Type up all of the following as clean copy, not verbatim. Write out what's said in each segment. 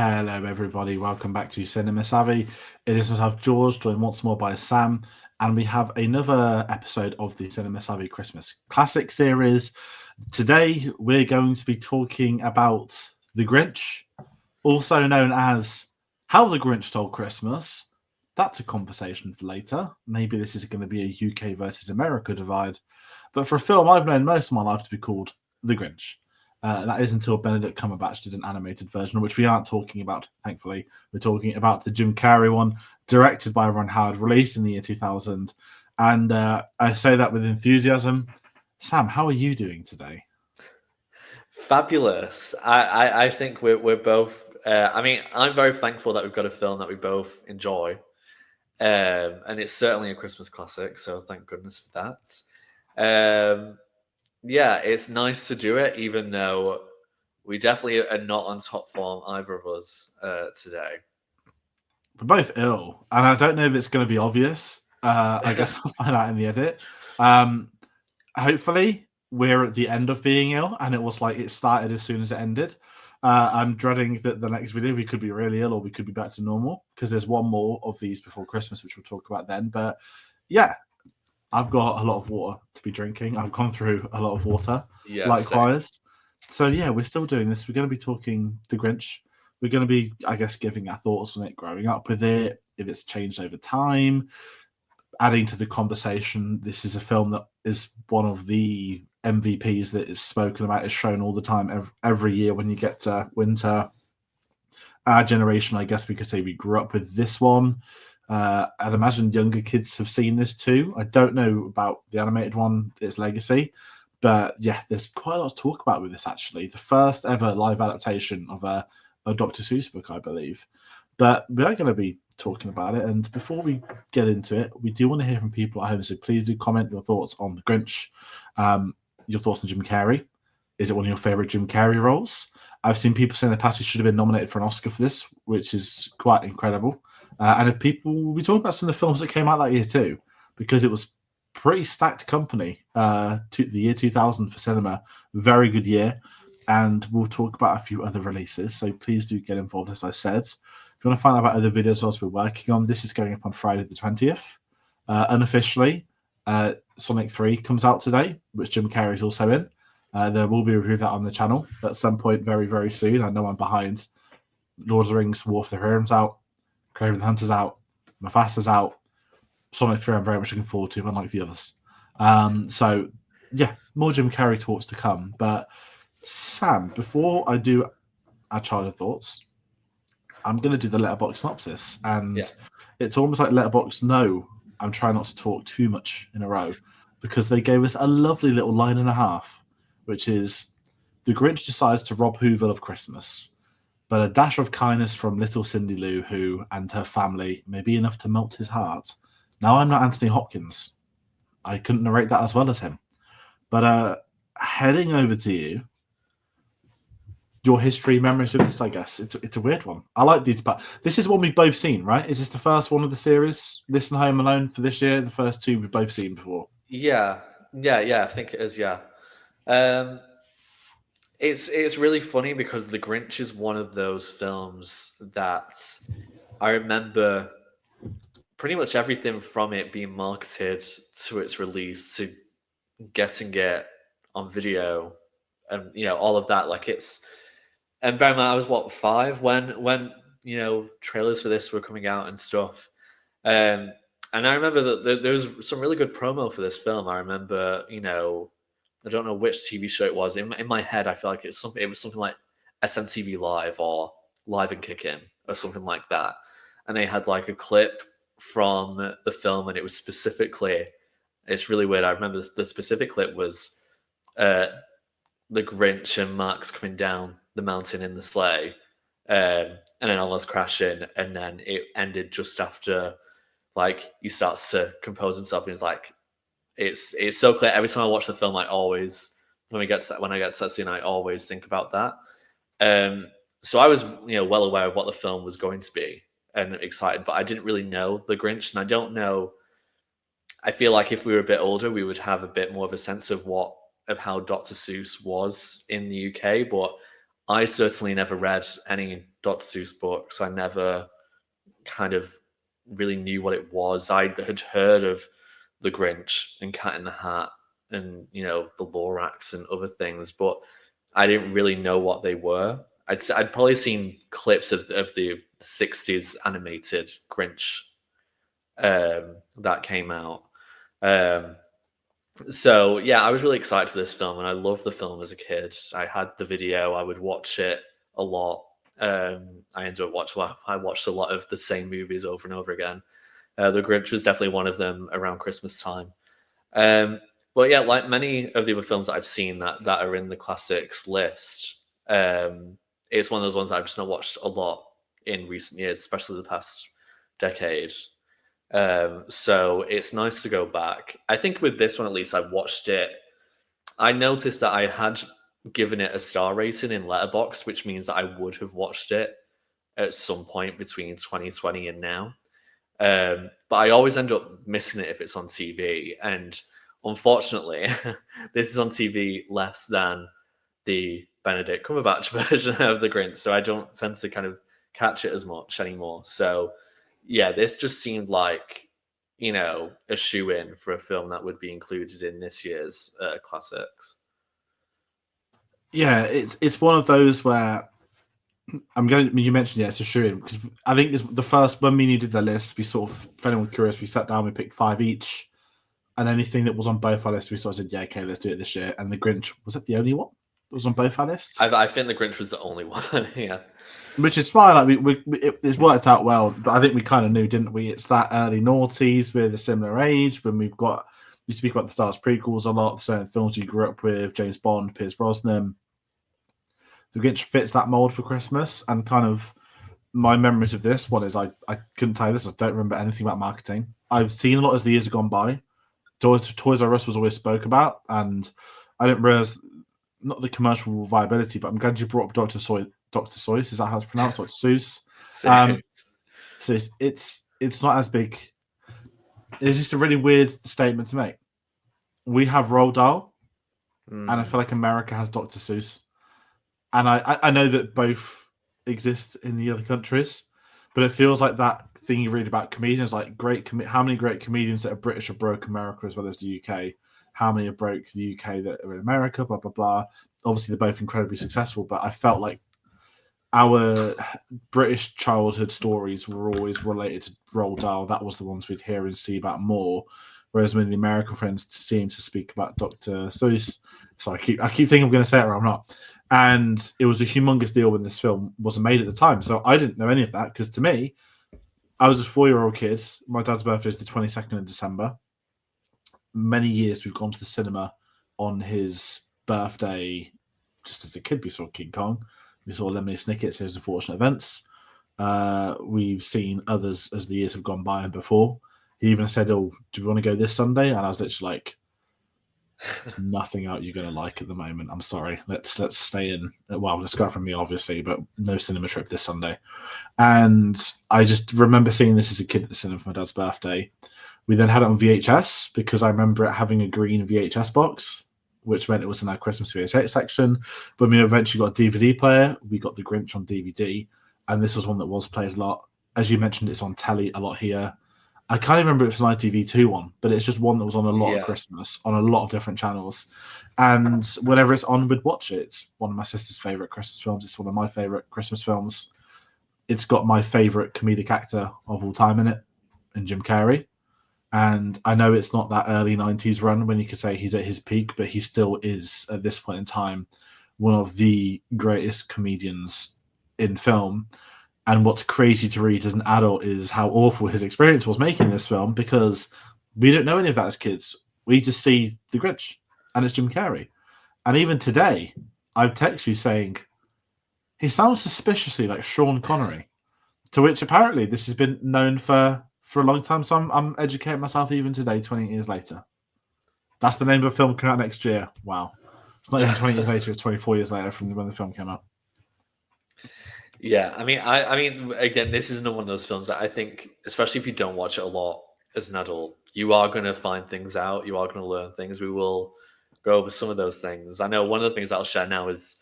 Hello, everybody. Welcome back to Cinema Savvy. It is myself, George, joined once more by Sam, and we have another episode of the Cinema Savvy Christmas Classic series. Today, we're going to be talking about The Grinch, also known as How the Grinch Stole Christmas. That's a conversation for later. Maybe this is going to be a UK versus America divide. But for a film I've known most of my life to be called The Grinch. That is until Benedict Cumberbatch did an animated version, which we aren't talking about, thankfully. We're talking about the Jim Carrey one, directed by Ron Howard, released in the year 2000. And I say that with enthusiasm. Sam, how are you doing today? Fabulous. I think we're both. I'm very thankful that we've got a film that we both enjoy, and it's certainly a Christmas classic. So thank goodness for that. Yeah, it's nice to do it, even though we definitely are not on top form, either of us, today. We're both ill, and I don't know if it's going to be obvious. I guess I'll find out in the edit. Hopefully, we're at the end of being ill, and it was like it started as soon as it ended. I'm dreading that the next video we could be really ill or we could be back to normal because there's one more of these before Christmas, which we'll talk about then. But yeah, I've got a lot of water to be drinking. I've gone through a lot of water, Yeah, likewise. So yeah, we're still doing this. We're going to be talking The Grinch. We're going to be, I guess, giving our thoughts on it, growing up with it, if it's changed over time, adding to the conversation. This is a film that is one of the MVPs that is spoken about, is shown all the time, every year when you get to winter. Our generation, I guess we could say we grew up with this one. I'd imagine younger kids have seen this too. I don't know about the animated one, its legacy, but yeah, there's quite a lot to talk about with this, actually. The first ever live adaptation of a Dr. Seuss book, I believe. But we are going to be talking about it. And before we get into it, we do want to hear from people at home. So please do comment your thoughts on The Grinch, your thoughts on Jim Carrey. Is it one of your favorite Jim Carrey roles? I've seen people saying in the past he should have been nominated for an Oscar for this, which is quite incredible. And if people will be talking about some of the films that came out that year too, because it was pretty stacked company. To the year 2000 for cinema, very good year. And we'll talk about a few other releases. So please do get involved, as I said. If you want to find out about other videos whilst we're working on, this is going up on Friday the 20th. Unofficially, Sonic 3 comes out today, which Jim Carrey is also in. There will be a review of that on the channel at some point very, very soon. I know I'm behind. Lord of the Rings, War of the Realms out. Kraven the Hunter's out. Mufasa's out. Sonic 3 I'm very much looking forward to, unlike the others. So, yeah, more Jim Carrey talks to come. But Sam, before I do our childhood thoughts, I'm going to do the Letterboxd synopsis. And It's almost like Letterboxd know I'm trying not to talk too much in a row because they gave us a lovely little line and a half, which is, the Grinch decides to rob Whoville of Christmas, but a dash of kindness from little Cindy Lou Who and her family may be enough to melt his heart. Now, I'm not Anthony Hopkins. I couldn't narrate that as well as him. But heading over to you, your history, memories of this, I guess. It's a weird one. I like these, but this is one we've both seen, right? Is this the first one of the series, this and Home Alone, for this year? The first two we've both seen before. Yeah. I think it is. Yeah. It's really funny because The Grinch is one of those films that I remember pretty much everything from it being marketed to its release to getting it on video and all of that. Like and bear in mind I was 5 when trailers for this were coming out and stuff. And I remember that there was some really good promo for this film. I remember, I don't know which TV show it was. In my head, I feel like it was something like SMTV Live or Live and Kickin' or something like that. And they had like a clip from the film, and it was specifically, it's really weird. I remember the specific clip was the Grinch and Max coming down the mountain in the sleigh, and then almost crashing, and then it ended just after like he starts to compose himself, and he's like, it's so clear. Every time I watch the film, I always when I get to that scene, I always think about that. So I was well aware of what the film was going to be and excited, but I didn't really know The Grinch, and I don't know. I feel like if we were a bit older, we would have a bit more of a sense of how Dr. Seuss was in the UK, but I certainly never read any Dr. Seuss books. I never kind of really knew what it was. I had heard of the Grinch and Cat in the Hat and the Lorax and other things, but I didn't really know what they were. I'd probably seen clips of the '60s animated Grinch that came out. Um, so yeah, I was really excited for this film, and I loved the film as a kid. I had the video; I would watch it a lot. I ended up I watched a lot of the same movies over and over again. The Grinch was definitely one of them around Christmas time. Um, but yeah, like many of the other films that I've seen that are in the classics list, it's one of those ones that I've just not watched a lot in recent years, especially the past decade. So it's nice to go back. I think with this one, at least, I watched it. I noticed that I had given it a star rating in Letterboxd, which means that I would have watched it at some point between 2020 and now. But I always end up missing it if it's on TV. And unfortunately, this is on TV less than the Benedict Cumberbatch version of The Grinch. So I don't tend to kind of catch it as much anymore. So yeah, this just seemed like, a shoe-in for a film that would be included in this year's classics. Yeah, it's one of those where you mentioned, yeah, it's a shoe-in because I think it's the first when we did the list, we sort of, if anyone curious, we sat down, we picked 5 each, and anything that was on both our lists, we sort of said, yeah, okay, let's do it this year. And the Grinch, was it the only one that was on both our lists? I think the Grinch was the only one. Yeah. Which is fine. Like it's worked out well, but I think we kind of knew, didn't we? It's that early noughties with a similar age when we speak about the Star Wars prequels a lot, certain films you grew up with, James Bond, Pierce Brosnan. The Grinch fits that mold for Christmas, and kind of my memories of this one is I couldn't tell you this. I don't remember anything about marketing. I've seen a lot as the years have gone by. Toys R Us was always spoke about, and I didn't realize not the commercial viability, but I'm glad you brought up Dr. Seuss, is that how it's pronounced? Dr. Seuss. So it's not as big. It's just a really weird statement to make. We have Roald Dahl, and I feel like America has Dr. Seuss. And I know that both exist in the other countries, but it feels like that thing you read about comedians, like how many great comedians that are British have broke America as well as the UK? How many have broke the UK that are in America? Blah, blah, blah. Obviously, they're both incredibly successful, but I felt like our British childhood stories were always related to Roald Dahl. That was the ones we'd hear and see about more. Whereas when the American friends seem to speak about Dr. Seuss, so I keep thinking I'm going to say it or I'm not. And it was a humongous deal when this film wasn't made at the time. So I didn't know any of that because to me, I was a 4-year-old kid. My dad's birthday is the 22nd of December. Many years we've gone to the cinema on his birthday. Just as a kid, we saw King Kong. We saw Lemony Snicket's His Unfortunate Events. We've seen others as the years have gone by and before. He even said, "Oh, do we want to go this Sunday?" And I was literally like, "There's nothing out you're going to like at the moment. I'm sorry. Let's stay in. Well, let's go out from me, obviously, but no cinema trip this Sunday." And I just remember seeing this as a kid at the cinema for my dad's birthday. We then had it on VHS because I remember it having a green VHS box, which meant it was in our Christmas VHS section. When we eventually got a DVD player, we got The Grinch on DVD, and this was one that was played a lot. As you mentioned, it's on telly a lot here. I can't even remember if it was an ITV2 one, but it's just one that was on a lot of Christmas, on a lot of different channels. And whenever it's on, we'd watch it. It's one of my sister's favourite Christmas films. It's one of my favourite Christmas films. It's got my favourite comedic actor of all time in it, in Jim Carrey. And I know it's not that early 90s run when you could say he's at his peak, but he still is, at this point in time, one of the greatest comedians in film. And what's crazy to read as an adult is how awful his experience was making this film, because we don't know any of that as kids. We just see The Grinch, and it's Jim Carrey. And even today, I've texted you saying, he sounds suspiciously like Sean Connery, to which apparently this has been known for a long time. So I'm educating myself even today, 20 years later. That's the name of a film coming out next year. Wow. It's not even 20 years later, it's 24 years later from when the film came out. Yeah, I mean, again, this isn't one of those films that I think, especially if you don't watch it a lot as an adult, you are going to find things out. You are going to learn things. We will go over some of those things. I know one of the things I'll share now is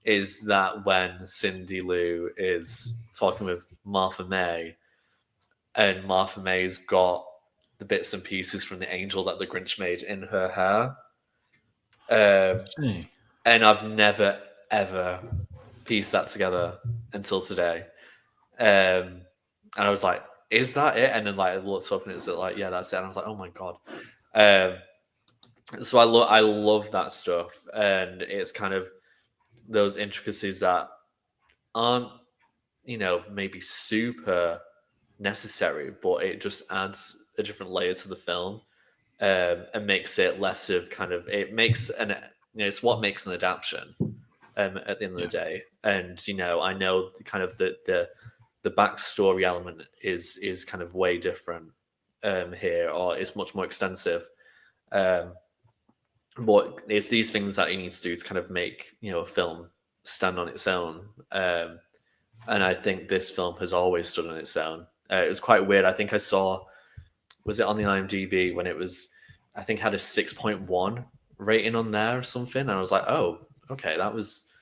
is that when Cindy Lou is talking with Martha May, and Martha May's got the bits and pieces from the angel that the Grinch made in her hair. Gee. And I've never, ever pieced that together until today. And I was like, is that it? And then like I looked up and it's like, yeah, that's it. And I was like, oh my God. So I love that stuff. And it's kind of those intricacies that aren't, maybe super necessary, but it just adds a different layer to the film, and makes it less of kind of, it makes it's what makes an adaptation, at the end of the day. And I know kind of the backstory element is kind of way different, here, or it's much more extensive. But it's these things that you need to do to kind of make a film stand on its own. And I think this film has always stood on its own. It was quite weird. I think I saw, was it on the IMDb when it was, I think had a 6.1 rating on there or something. And I was like, oh, okay, that was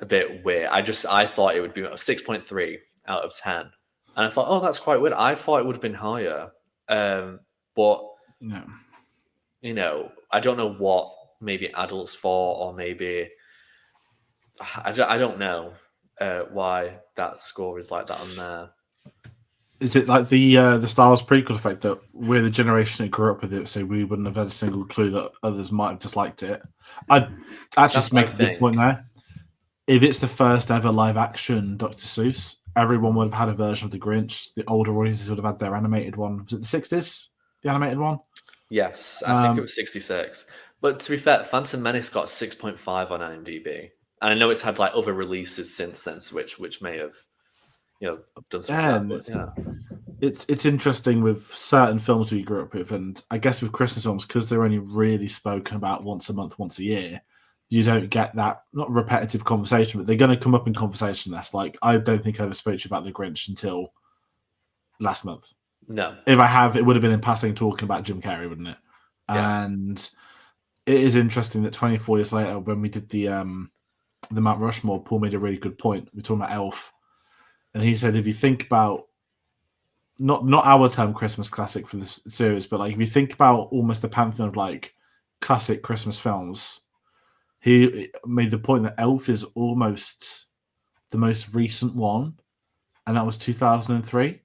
a bit weird. I thought it would be a 6.3 out of 10. And I thought, oh, that's quite weird. I thought it would have been higher. But, No. I don't know what maybe adults for, or maybe, I don't know why that score is like that on there. Is it like the Star Wars prequel effect that we're the generation that grew up with it, so we wouldn't have had a single clue that others might have disliked it? I'd actually make a good point there. If it's the first ever live action Dr. Seuss, everyone would have had a version of the Grinch. The older audiences would have had their animated one. Was it the 60s? The animated one? Yes, I think it was 66. But to be fair, Phantom Menace got 6.5 on IMDb. And I know it's had like other releases since then, which may have done something. It's interesting with certain films we grew up with, and I guess with Christmas films, because they're only really spoken about once a month, once a year, you don't get that, not repetitive conversation, but they're going to come up in conversation less. Like, I don't think I ever spoke to you about The Grinch until last month. No. If I have, it would have been in passing talking about Jim Carrey, wouldn't it? Yeah. And it is interesting that 24 years later, when we did the Mount Rushmore, Paul made a really good point. We were talking about Elf. And he said, if you think about, not our term Christmas classic for this series, but like if you think about almost the pantheon of like classic Christmas films, he made the point that Elf is almost the most recent one, and that was 2003.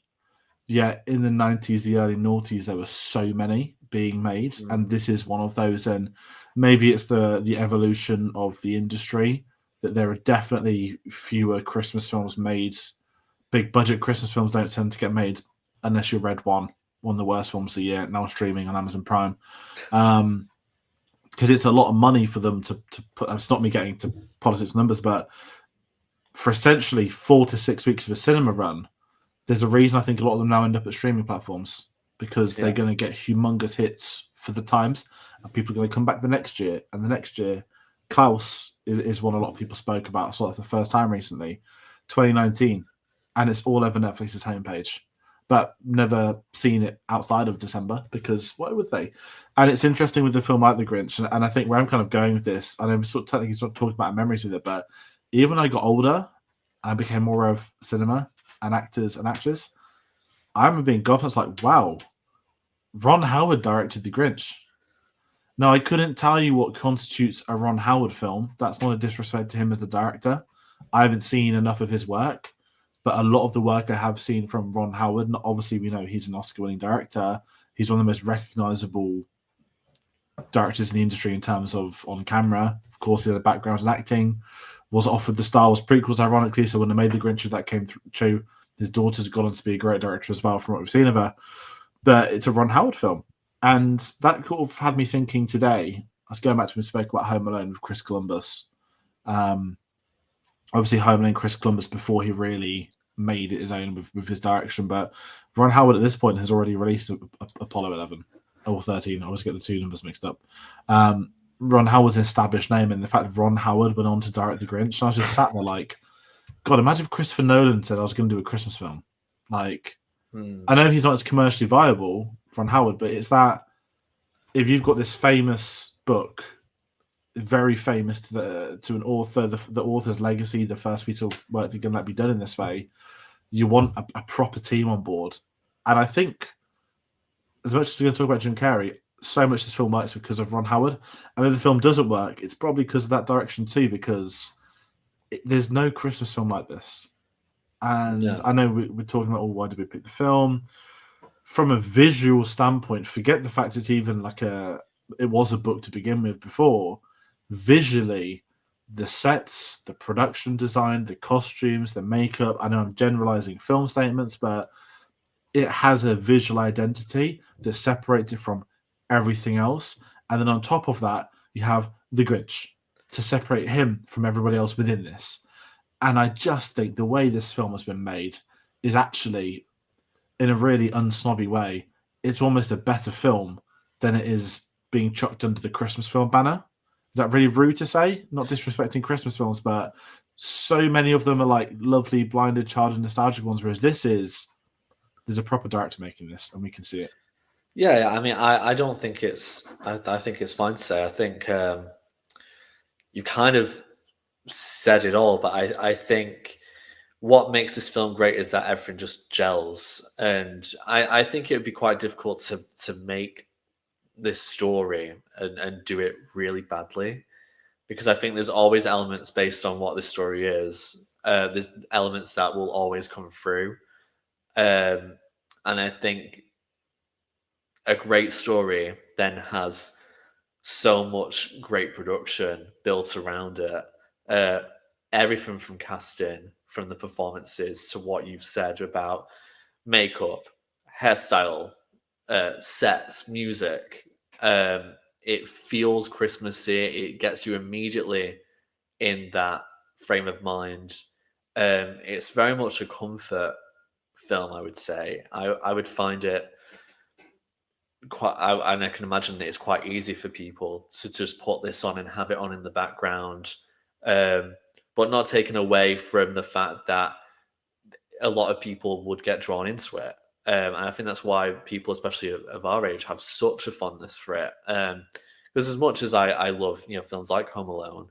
Yeah, in the 90s, the early noughties, there were so many being made, and this is one of those. And maybe it's the evolution of the industry, that there are definitely fewer Christmas films made. Big budget Christmas films don't tend to get made unless you read one of the worst films of the year, now streaming on Amazon Prime. Because it's a lot of money for them to put. It's not me getting to politics numbers, but for essentially 4 to 6 weeks of a cinema run, there's a reason I think a lot of them now end up at streaming platforms, because they're going to get humongous hits for the times, and people are going to come back the next year and the next year. Klaus is one a lot of people spoke about. I saw it for the first time recently, 2019. And it's all over Netflix's homepage, but never seen it outside of December, because why would they? And it's interesting with the film like The Grinch, and I think where I'm kind of going with this, and I'm sort of technically sort of talking about memories with it, but even when I got older, I became more of cinema and actors and actresses. I remember being gobsmacked, like, wow, Ron Howard directed The Grinch. Now, I couldn't tell you what constitutes a Ron Howard film. That's not a disrespect to him as the director. I haven't seen enough of his work. But a lot of the work I have seen from Ron Howard, obviously we know he's an Oscar-winning director. He's one of the most recognizable directors in the industry in terms of on camera. Of course, he had a background in acting. Was offered the Star Wars prequels, ironically, so when they made The Grinch, that came through. His daughter's gone on to be a great director as well, from what we've seen of her. But it's a Ron Howard film. And that kind of had me thinking today. I was going back to when we spoke about Home Alone with Chris Columbus. Obviously, Home Alone, Chris Columbus, before he really made it his own with his direction. But Ron Howard at this point has already released Apollo 11 or 13. I always get the two numbers mixed up. Ron Howard's an established name, and the fact that Ron Howard went on to direct The Grinch, I was just sat there like, God, imagine if Christopher Nolan said I was going to do a Christmas film. Like, I know he's not as commercially viable, Ron Howard, but it's that if you've got this famous book very famous to an author, the author's legacy, the first piece of work they're going to be done in this way. You want a proper team on board, and I think as much as we're going to talk about Jim Carrey, so much this film works because of Ron Howard. And if the film doesn't work, it's probably because of that direction too, because there's no Christmas film like this. And I know we're talking about, why did we pick the film? From a visual standpoint, forget the fact it's even like it was a book to begin with before. Visually, the sets, the production design, the costumes, the makeup. I know I'm generalizing film statements, but it has a visual identity that separates it from everything else. And then on top of that, you have the Grinch to separate him from everybody else within this. And I just think the way this film has been made is actually, in a really unsnobby way, it's almost a better film than it is being chucked under the Christmas film banner. Is that really rude to say? Not disrespecting Christmas films, but so many of them are like lovely, blinded, childhood, nostalgic ones, whereas there's a proper director making this, and we can see it. Yeah, I mean, I don't think I think it's fine to say. I think you kind of said it all, but I think what makes this film great is that everything just gels, and I think it would be quite difficult to make this story and do it really badly, because I think there's always elements based on what this story is. There's elements that will always come through, and I think a great story then has so much great production built around it. Everything from casting, from the performances, to what you've said about makeup, hairstyle, sets, music. It feels Christmassy. It gets you immediately in that frame of mind. It's very much a comfort film, I would say. I would find it and I can imagine that it's quite easy for people to just put this on and have it on in the background, but not taken away from the fact that a lot of people would get drawn into it. And I think that's why people, especially of our age, have such a fondness for it. Because as much as I love films like Home Alone,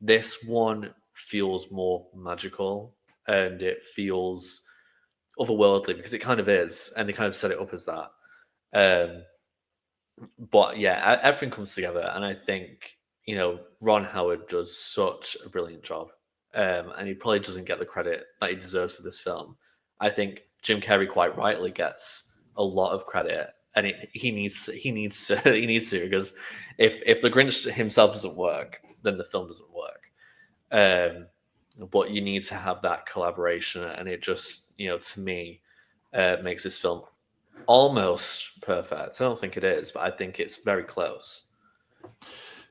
this one feels more magical and it feels otherworldly, because it kind of is, and they kind of set it up as that. But yeah, everything comes together, and I think Ron Howard does such a brilliant job, and he probably doesn't get the credit that he deserves for this film. I think Jim Carrey quite rightly gets a lot of credit, and he needs to because if the Grinch himself doesn't work, then the film doesn't work. But you need to have that collaboration, and it just to me makes this film almost perfect. I don't think it is, but I think it's very close.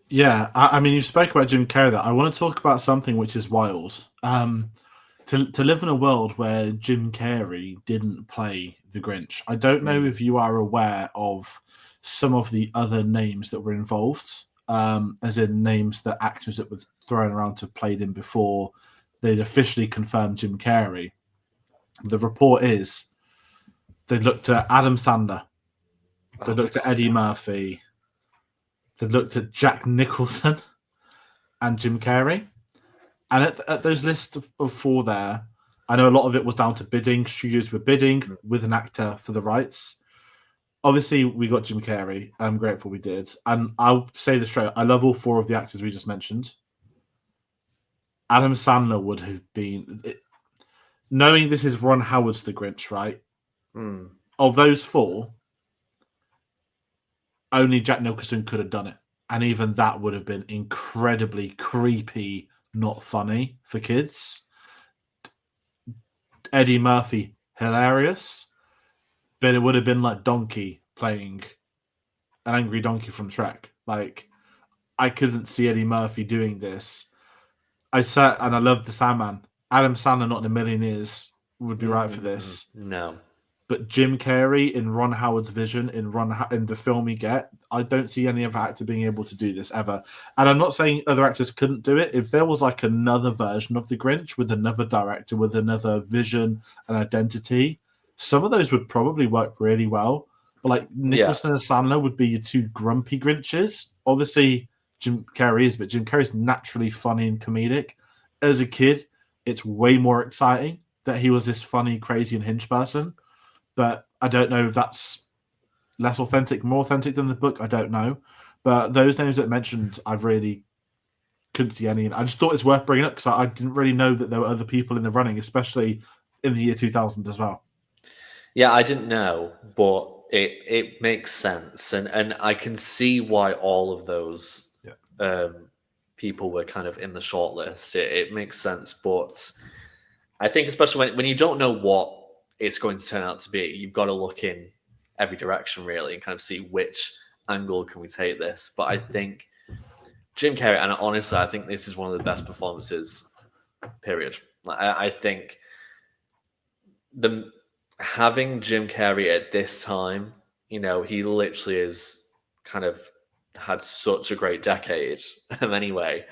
Yeah, I mean, you spoke about Jim Carrey. That I want to talk about something which is wild. To live in a world where Jim Carrey didn't play the Grinch. I don't know if you are aware of some of the other names that were involved, as in names that actors that were thrown around to have played him before they'd officially confirmed Jim Carrey. The report is they looked at Adam Sandler, they looked at Eddie Murphy, they looked at Jack Nicholson and Jim Carrey. And at those lists of four there, I know a lot of it was down to bidding. Studios were bidding with an actor for the rights. Obviously, we got Jim Carrey. I'm grateful we did. And I'll say this straight. I love all four of the actors we just mentioned. Adam Sandler would have been... Knowing this is Ron Howard's The Grinch, right? Of those four, only Jack Nicholson could have done it. And even that would have been incredibly creepy, not funny for kids. Eddie Murphy, hilarious. But it would have been like Donkey playing an angry donkey from Shrek. Like, I couldn't see Eddie Murphy doing this. I sat and I loved the Sandman. Adam Sandler, not in a million years, would be right for this. No. But Jim Carrey in Ron Howard's vision, in the film you get, I don't see any other actor being able to do this ever. And I'm not saying other actors couldn't do it. If there was like another version of The Grinch with another director, with another vision and identity, some of those would probably work really well. But like Nicholson and Sandler would be your two grumpy Grinches. Obviously, Jim Carrey is, but Jim Carrey's naturally funny and comedic. As a kid, it's way more exciting that he was this funny, crazy, and hinge person. But I don't know if that's less authentic, more authentic than the book. I don't know. But those names that mentioned, I really couldn't see any. I just thought it's worth bringing up because I didn't really know that there were other people in the running, especially in the year 2000 as well. Yeah, I didn't know, but it makes sense, and I can see why all of those people were kind of in the shortlist. It makes sense, but I think especially when you don't know what it's going to turn out to be, you've got to look in every direction really and kind of see which angle can we take this. But I think Jim Carrey, and honestly, I think this is one of the best performances. Period. I think the having Jim Carrey at this time, he literally is kind of had such a great decade. Anyway,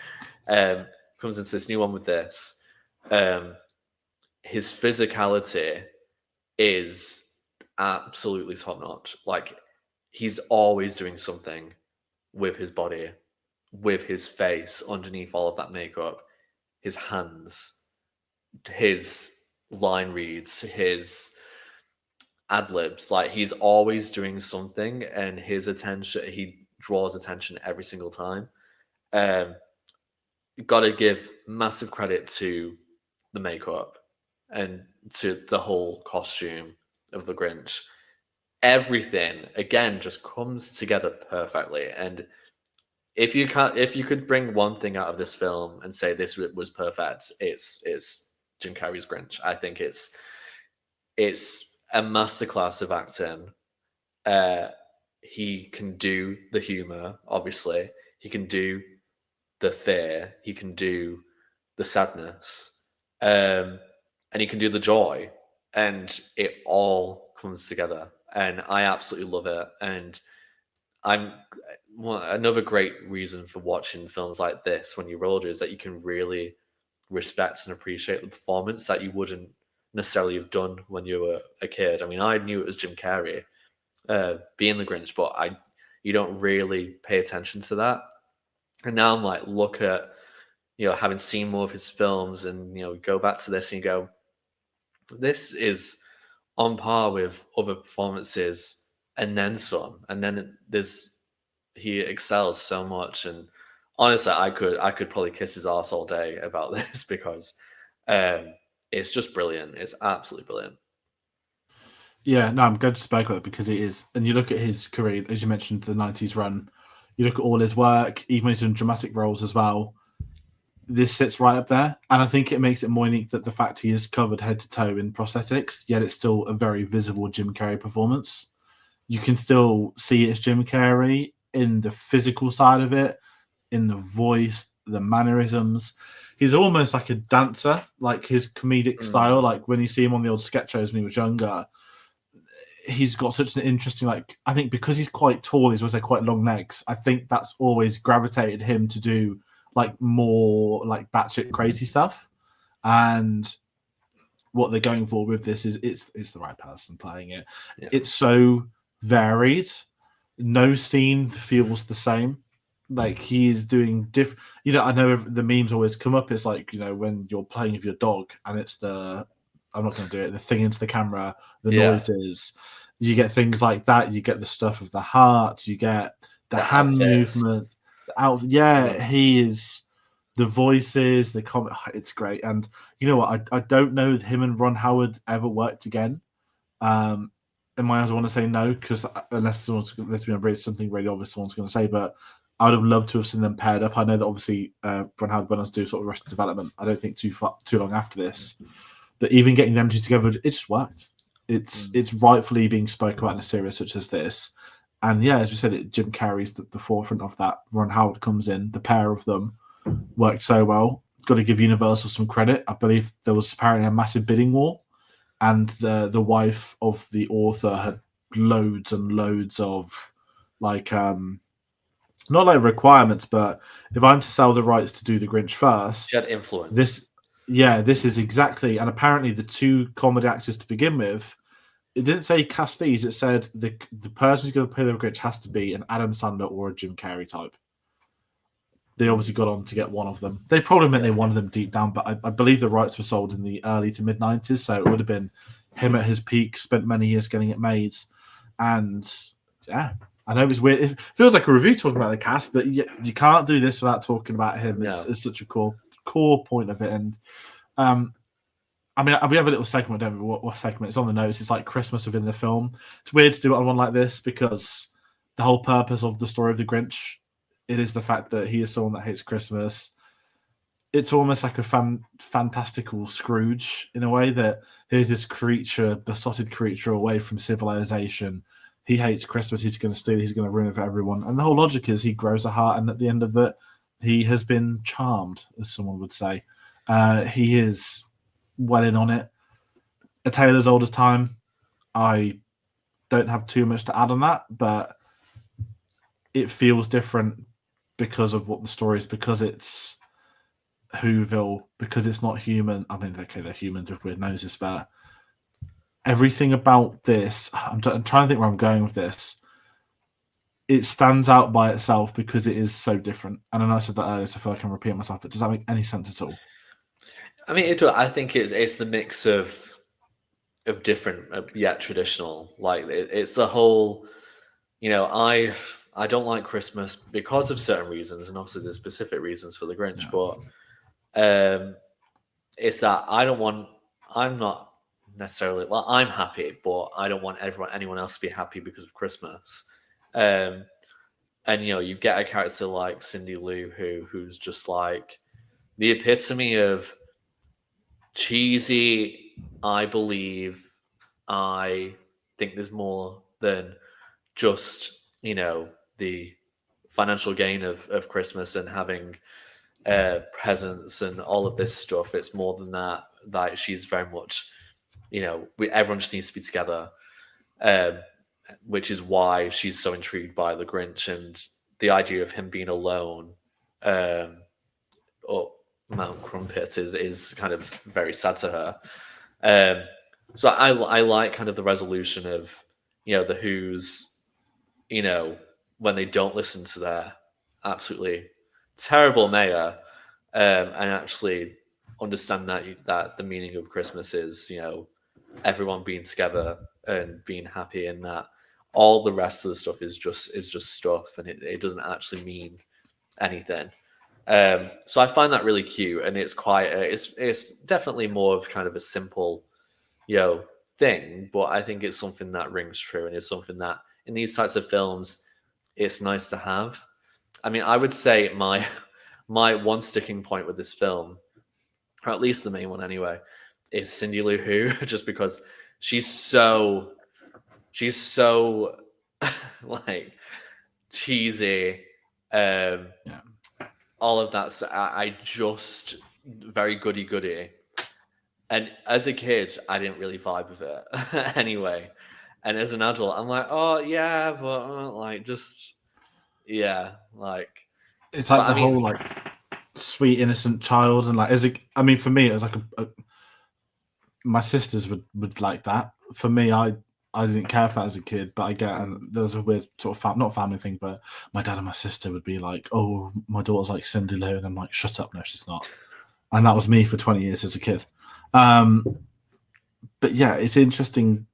comes into this new one with this. His physicality is absolutely top notch. Like he's always doing something with his body, with his face underneath all of that makeup, his hands, his line reads, his ad libs. Like he's always doing something, and he draws attention every single time. Got to give massive credit to the makeup and to the whole costume of the Grinch. Everything again just comes together perfectly. And if you could bring one thing out of this film and say this was perfect, it's Jim Carrey's Grinch. I think it's a masterclass of acting. He can do the humor, obviously. He can do the fear. He can do the sadness, and he can do the joy, and it all comes together. And I absolutely love it. And another great reason for watching films like this when you're older is that you can really respect and appreciate the performance that you wouldn't necessarily have done when you were a kid. I mean, I knew it was Jim Carrey being the Grinch, but you don't really pay attention to that. And now I'm like, look at having seen more of his films, and go back to this and you go, this is on par with other performances, and then some. And then he excels so much. And honestly, I could probably kiss his ass all day about this because it's just brilliant. It's absolutely brilliant. Yeah, no, I'm glad you spoke about it because it is. And you look at his career, as you mentioned, the 90s run, you look at all his work, even when he's in dramatic roles as well. This sits right up there. And I think it makes it more unique that the fact he is covered head to toe in prosthetics, yet it's still a very visible Jim Carrey performance. You can still see it's Jim Carrey in the physical side of it, in the voice, the mannerisms. He's almost like a dancer, like his comedic style. Like when you see him on the old sketch shows when he was younger, he's got such an interesting, like, I think because he's quite tall, he's always quite long legs. I think that's always gravitated him to do like more like batshit crazy stuff. And what they're going for with this is it's the right person playing it. Yeah. It's so varied. No scene feels the same. Like he's doing different. I know the memes always come up. It's like when you're playing with your dog and it's I'm not going to do it. The thing into the camera, the noises. You get things like that. You get the stuff of the heart. You get the hand movement. He is. The voices, the comment, it's great. And you know what? I don't know if him and Ron Howard ever worked again. In my eyes, I want to say no, because unless there's been something really obvious someone's going to say, but I would have loved to have seen them paired up. I know that obviously Ron Howard went on to do sort of Arrested Development. I don't think too long after this, but even getting them two together, it just worked. It's rightfully being spoken about in a series such as this. And yeah, as we said, Jim Carrey's the forefront of that. Ron Howard comes in, the pair of them worked so well. Got to give Universal some credit. I believe there was apparently a massive bidding war, and the wife of the author had loads and loads of like not like requirements, but if I'm to sell the rights to do the Grinch first, she had influence. This is exactly. And apparently the two comedy actors to begin with, it didn't say cast these, it said the person who's going to play the Grinch has to be an Adam Sandler or a Jim Carrey type. They obviously got on to get one of them. They probably meant they wanted them deep down, but I believe the rights were sold in the early to mid 90s, so it would have been him at his peak, spent many years getting it made. And yeah, I know it's weird. It feels like a review talking about the cast, but you can't do this without talking about him. No. It's such a core point of it. And I mean, we have a little segment, don't we? What segment? It's on the notes. It's like Christmas within the film. It's weird to do it on one like this because the whole purpose of the story of the Grinch, it is the fact that he is someone that hates Christmas. It's almost like a fantastical Scrooge in a way that here's this creature, besotted creature away from civilization. He hates Christmas. He's going to steal. He's going to ruin it for everyone. And the whole logic is he grows a heart, and at the end of it, he has been charmed, as someone would say. He is well in on it. A Tale as Old as Time. I don't have too much to add on that, but it feels different because of what the story is, because it's Whoville, because it's not human. I mean, okay, they're humans with weird noses, but everything about this, I'm trying to think where I'm going with this. It stands out by itself because it is so different. And I know I said that earlier, so I feel like I'm repeating myself, but does that make any sense at all? I mean, I think it's the mix of different yet traditional. Like it's the whole, I don't like Christmas because of certain reasons, and obviously there's specific reasons for the Grinch. But it's that I'm not necessarily, well, I'm happy, but I don't want anyone else to be happy because of Christmas. And you get a character like Cindy Lou who's just like the epitome of cheesy. I think there's more than just the financial gain of Christmas and having presents and all of this stuff. It's more than that. Like she's very much, everyone just needs to be together, which is why she's so intrigued by the Grinch and the idea of him being alone or Mount Crumpet is kind of very sad to her. So I like kind of the resolution of the Who's when they don't listen to their absolutely terrible mayor and actually understand that the meaning of Christmas is everyone being together and being happy, and that all the rest of the stuff is just stuff, and it doesn't actually mean anything. So I find that really cute, and it's quite it's definitely more of kind of a simple thing, but I think it's something that rings true, and it's something that in these types of films it's nice to have. I mean, I would say my one sticking point with this film, or at least the main one anyway, is Cindy Lou Who, just because she's so like cheesy, all of that. So I just very goody, and as a kid I didn't really vibe with it anyway, and as an adult I'm like, oh yeah, but like just like it's like whole like sweet innocent child, and like I mean for me it was like my sisters would like that. For me, I didn't care for that as a kid, but I get, and there was a weird sort of not family thing, but my dad and my sister would be like, oh, my daughter's like Cindy Lou, and I'm like, shut up, no she's not. And that was me for 20 years as a kid. But yeah, it's interesting.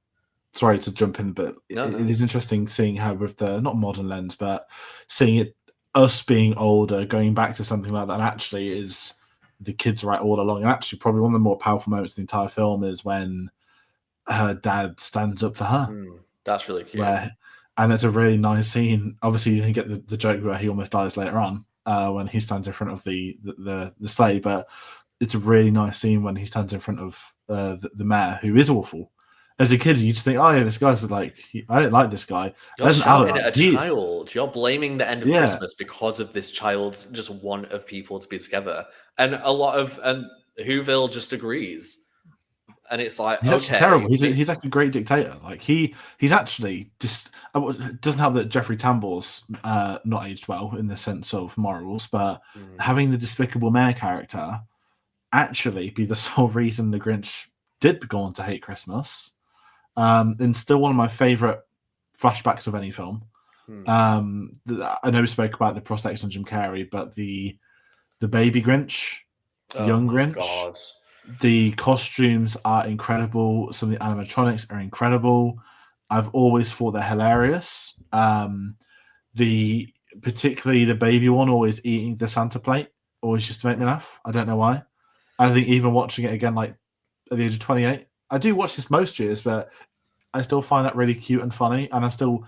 Sorry to jump in, but it is interesting seeing how with the not modern lens, but seeing it us being older, going back to something like that actually is the kids right all along. And actually probably one of the more powerful moments of the entire film is when her dad stands up for her. That's really cute. And it's a really nice scene. Obviously you can get the joke where he almost dies later on when he stands in front of the sleigh, but it's a really nice scene when he stands in front of the mayor, who is awful. As a kid, you just think, oh yeah, this guy's like, I don't like this guy. You're shouting at a child. You're blaming the end of Christmas because of this child's just want of people to be together. And a lot of Whoville just agrees. And it's like, he's actually terrible. He's like a great dictator. Like he's actually just doesn't have that Jeffrey Tambor's not aged well in the sense of morals, but having the despicable mayor character actually be the sole reason the Grinch did go on to hate Christmas. And still one of my favorite flashbacks of any film. Hmm. I know we spoke about the prosthetics on Jim Carrey, but the baby Grinch, Oh young my Grinch, god. the costumes are incredible. Some of the animatronics are incredible. I've always thought they're hilarious. The particularly the baby one always eating the Santa plate always used to make me laugh. I don't know why. I think even watching it again, like at the age of 28, I do watch this most years, but I still find that really cute and funny. And I still,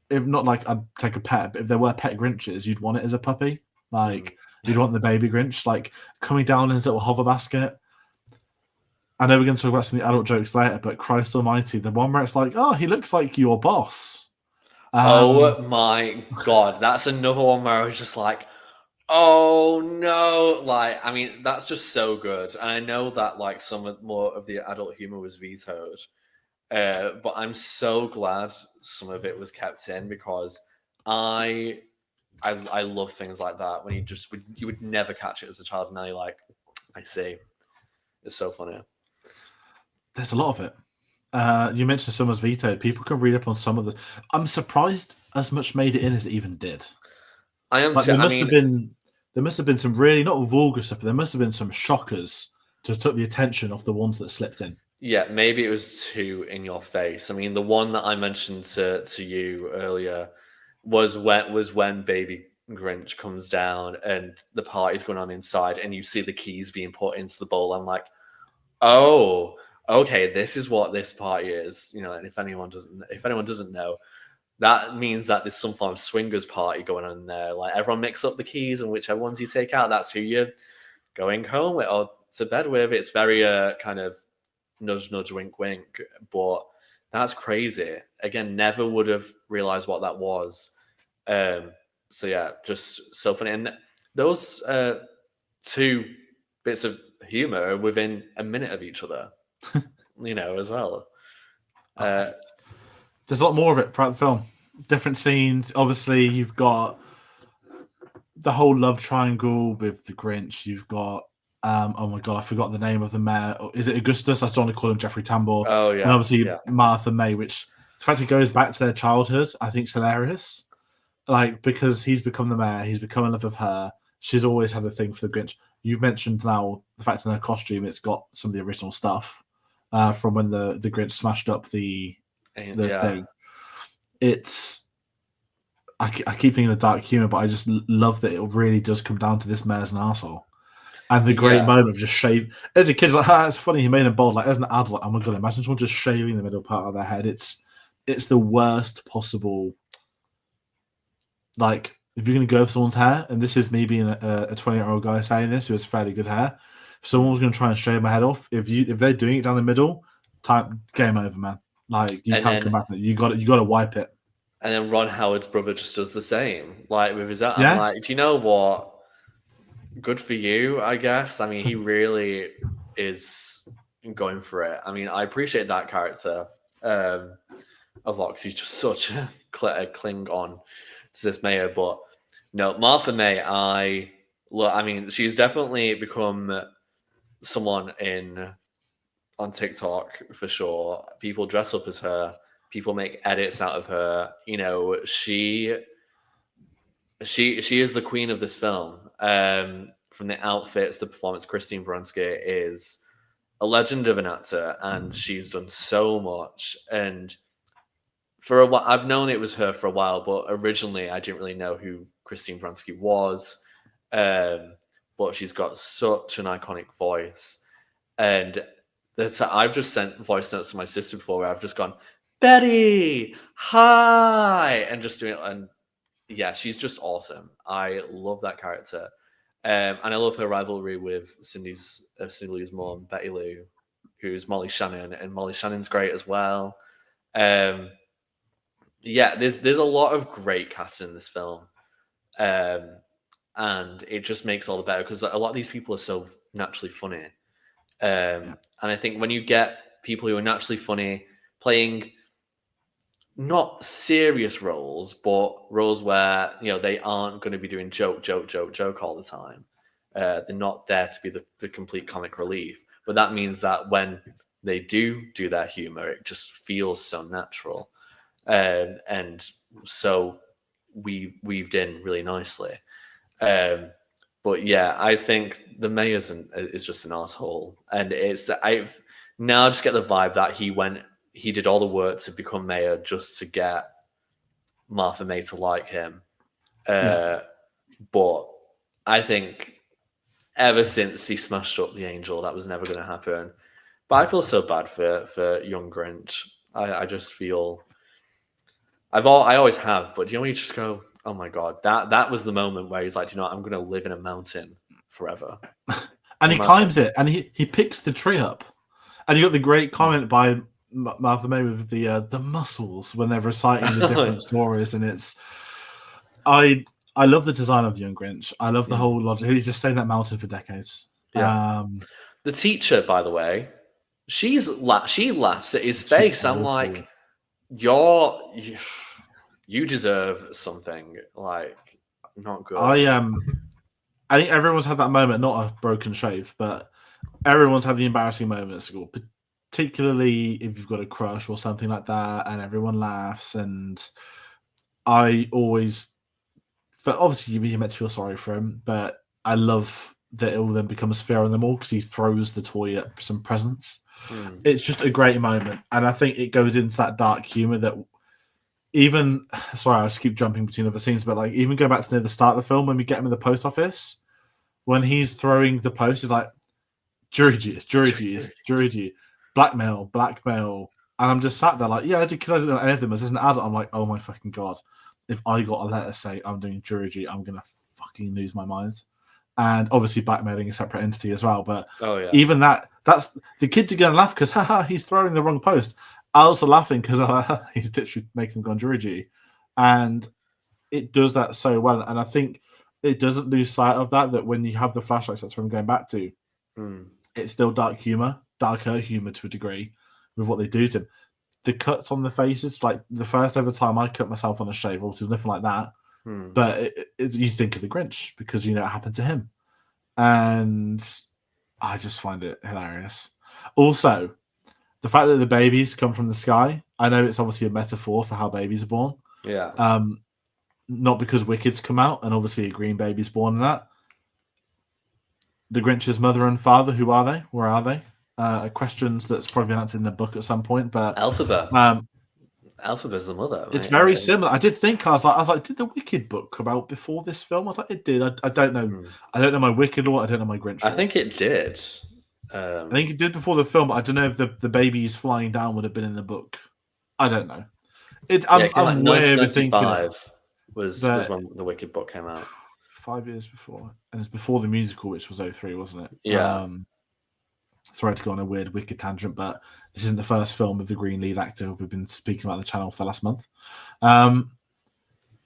if not like I'd take a pet, but if there were pet Grinches, you'd want it as a puppy. Hmm. Like you'd want the baby Grinch, like coming down in his little hover basket. I know we're going to talk about some of the adult jokes later, but Christ Almighty, the one where it's like, oh, he looks like your boss. Oh my god, that's another one where I was just like, oh no! Like, I mean, that's just so good. And I know that like more of the adult humor was vetoed, but I'm so glad some of it was kept in because I I love things like that when you would never catch it as a child, and now you're like, I see. It's so funny. There's a lot of it. You mentioned some was vetoed. People can read up on some of the. I'm surprised as much made it in as it even did. I am Like too. I mean, there must have been some really not vulgar stuff, but there must have been some shockers to took the attention of the ones that slipped in. yeah, maybe it was too in your face. I mean, the one that I mentioned to you earlier was when Baby Grinch comes down and the party's going on inside, and you see the keys being put into the bowl. I'm like, oh, okay, this is what this party is. You know, and if anyone doesn't know, that means that there's some form of swingers party going on there. Like everyone mix up the keys, and whichever ones you take out, that's who you're going home with or to bed with. It's very kind of nudge, nudge, wink, wink. But that's crazy. Again, never would have realized what that was. Um, so yeah, just so funny. And those two bits of humor are within a minute of each other, as well. Oh, Uh, there's a lot more of it throughout the film. Different scenes. Obviously, you've got the whole love triangle with the Grinch. You've got oh my god, I forgot the name of the mayor. Is it Augustus? I just want to call him Jeffrey Tambor. oh And yeah, obviously yeah. Martha May, which the fact it goes back to their childhood, I think is hilarious. Like because he's become the mayor, he's become in love with her. She's always had a thing for the Grinch. You've mentioned now the fact in her costume, it's got some of the original stuff from when the Grinch smashed up And the yeah, thing. It's I keep thinking of dark humor, but I just love that it really does come down to this mayor's an arsehole. And the great yeah. moment of just shave. As a kid, it's like, it's funny, he made him bald. Like, as an adult, oh my god, imagine someone just shaving the middle part of their head. It's the worst possible. Like, if you're going to go for someone's hair, and this is me being a 20-year-old guy saying this who has fairly good hair, if someone was going to try and shave my head off, if they're doing it down the middle, game over, man. Like, you And can't come then back from it. You got to wipe it. and then Ron Howard's brother just does the same, like with his own. I'm Yeah, like, do you know what? Good for you, I guess. I mean, he really is going for it. I mean, I appreciate that character of Locke. He's just such a cling on to this mayor. But no, Martha May, I mean, she's definitely become someone in on TikTok for sure. People dress up as her. People make edits out of her. She is the queen of this film. From the outfits, the performance, Christine Baranski is a legend of an actor, and she's done so much. And for a while, I've known it was her for a while, but originally I didn't really know who Christine Baranski was. Um, but she's got such an iconic voice, and I've just sent voice notes to my sister before where I've just gone, Betty, hi, and just doing it, and yeah, she's just awesome. I love that character. And I love her rivalry with Cindy Lou's mom, Betty Lou, who's Molly Shannon, and Molly Shannon's great as well. Um, yeah, there's a lot of great casts in this film, um, and it just makes all the better because a lot of these people are so naturally funny. yeah, And I think when you get people who are naturally funny playing not serious roles, but roles where they aren't going to be doing joke, joke, joke, joke all the time. They're not there to be the complete comic relief, but that means that when they do that humor, it just feels so natural, and so weaved in really nicely. But yeah, I think the mayor is just an asshole, and it's that I've now just get the vibe that he did all the work to become mayor just to get Martha May to like him. But I think ever since he smashed up the angel, that was never going to happen. But I feel so bad for young Grinch. I just feel I always have, but do you know when you just go, oh my god, that was the moment where he's like, you know what, I'm going to live in a mountain forever. And he climbs it, and he picks the tree up. And you got the great comment by Martha May with the muscles when they're reciting the different stories, and it's I love the design of the young Grinch. I love the whole logic. He's just stayed in that mountain for decades. Yeah. The teacher, by the way, she laughs at his face. I'm like, you deserve something like not good. I think everyone's had that moment, not a broken shave, but everyone's had the embarrassing moment at school, particularly if you've got a crush or something like that, and everyone laughs. And I always, but obviously you're meant to feel sorry for him, but I love that it all then becomes fair on them all because he throws the toy at some presents. It's just a great moment, and I think it goes into that dark humor that even, sorry, I just keep jumping between other scenes, but like even go back to near the start of the film when we get him in the post office, when he's throwing the post, he's like, jury duty, blackmail. And I'm just sat there like, yeah, as a kid, I didn't know any of them. As an adult, I'm like, oh my fucking God. If I got a letter say I'm doing jury duty, I'm going to fucking lose my mind. And obviously blackmailing a separate entity as well. But even that's the kids are going to laugh because, haha, he's throwing the wrong post. I also laughing because he's literally making them go on jury duty. And it does that so well. And I think it doesn't lose sight of that when you have the flashlights, that's what I'm going back to. It's still darker humor to a degree with what they do to him. The cuts on the faces, like the first ever time I cut myself on a shave, obviously it was nothing like that. But you think of the Grinch because you know it happened to him. And I just find it hilarious. Also, the fact that the babies come from the sky, I know it's obviously a metaphor for how babies are born. Yeah. Not because Wicked's come out, and obviously a green baby's born in that. The Grinch's mother and father, who are they? Where are they? Questions that's probably been answered in the book at some point, but Elphaba. Elphaba's the mother. Right? It's very similar. I did think I was like, did the Wicked book come out before this film? I was like, it did. I don't know. I don't know my Wicked lore. I don't know my Grinch lore. I think it did. I think it did before the film, but I don't know if the babies flying down would have been in the book. I don't know. I'm way overthinking it. Was when the Wicked book came out. 5 years before, and it's before the musical, which was 2003, wasn't it? Yeah. Sorry to go on a weird Wicked tangent, but this isn't the first film with the green lead actor we've been speaking about on the channel for the last month.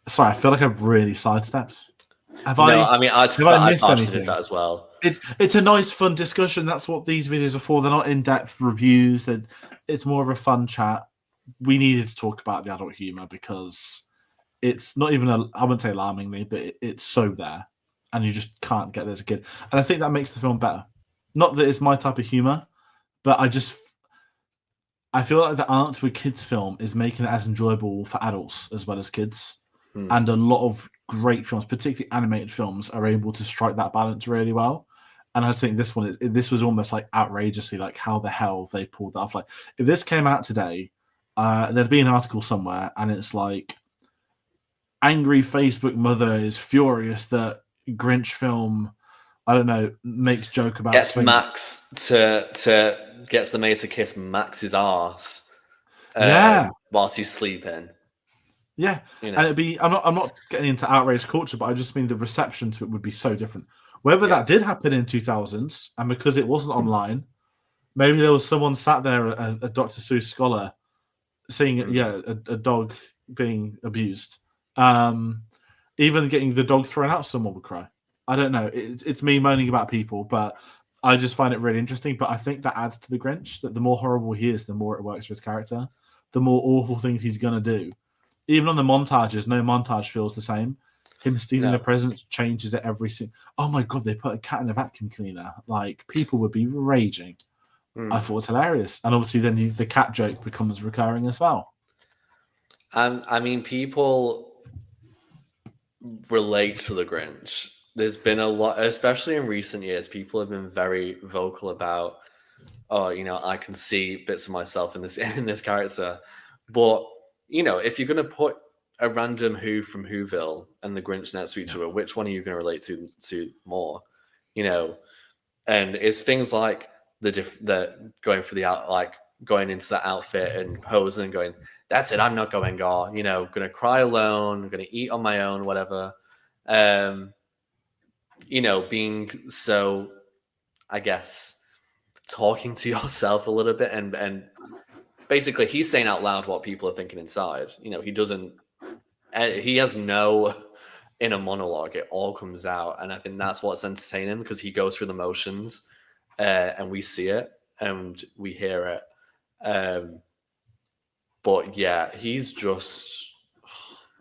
Sorry, I feel like I've really sidestepped. I missed anything? Did that as well. It's a nice, fun discussion. That's what these videos are for. They're not in-depth reviews. It's more of a fun chat. We needed to talk about the adult humor because it's not even, I wouldn't say alarmingly, but it's so there. And you just can't get there as a kid. And I think that makes the film better. Not that it's my type of humor, but I feel like the Aunt to a Kids film is making it as enjoyable for adults as well as kids. And a lot of great films, particularly animated films, are able to strike that balance really well. And I think this was almost like outrageously like how the hell they pulled that off. Like if this came out today, there'd be an article somewhere and it's like, angry Facebook mother is furious that Grinch film, I don't know, makes joke about gets swinging. Max gets the maid to kiss Max's arse whilst he's sleeping. Yeah, you know. And it'd be. I'm not getting into outrage culture, but I just mean the reception to it would be so different. Whether that did happen in 2000s, and because it wasn't online, maybe there was someone sat there, a Dr. Seuss scholar, seeing a dog being abused. Even getting the dog thrown out, someone would cry. I don't know. It's me moaning about people, but I just find it really interesting. But I think that adds to the Grinch, that the more horrible he is, the more it works for his character. The more awful things he's going to do. Even on the montages, no montage feels the same. Him stealing a present changes it every single... Oh my God, they put a cat in a vacuum cleaner. Like, people would be raging. I thought it was hilarious. And obviously then the cat joke becomes recurring as well. I mean, people relate to the Grinch. There's been a lot, especially in recent years, people have been very vocal about, oh, I can see bits of myself in this in this character. But if you're gonna put a random Who from Whoville and the Grinch next to each other, which one are you gonna relate to more? And it's things like the going for the out, like going into the outfit and posing and going, that's it, I'm not going gonna cry alone, gonna eat on my own, whatever. Um, being so, I guess, talking to yourself a little bit and basically he's saying out loud what people are thinking inside. He doesn't, he has no inner monologue. It all comes out. And I think that's what's entertaining, because he goes through the motions and we see it and we hear it. But yeah, he's just,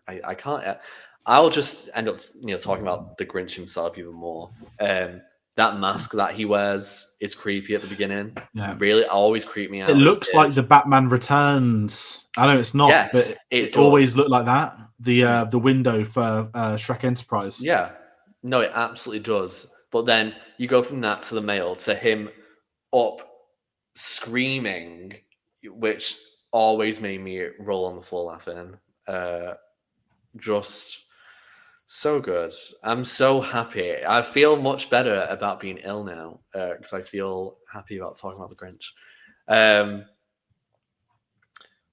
I can't, I'll just end up, talking about the Grinch himself even more. That mask that he wears is creepy at the beginning. Yeah. Really always creeped me out. It looks like the Batman Returns. I know it's not, yes, but it always looked like that. The window for Shrek Enterprise. Yeah. No, it absolutely does. But then you go from that to the male to him up screaming, which always made me roll on the floor laughing. Just so good. I'm so happy. I feel much better about being ill now, because I feel happy about talking about the Grinch.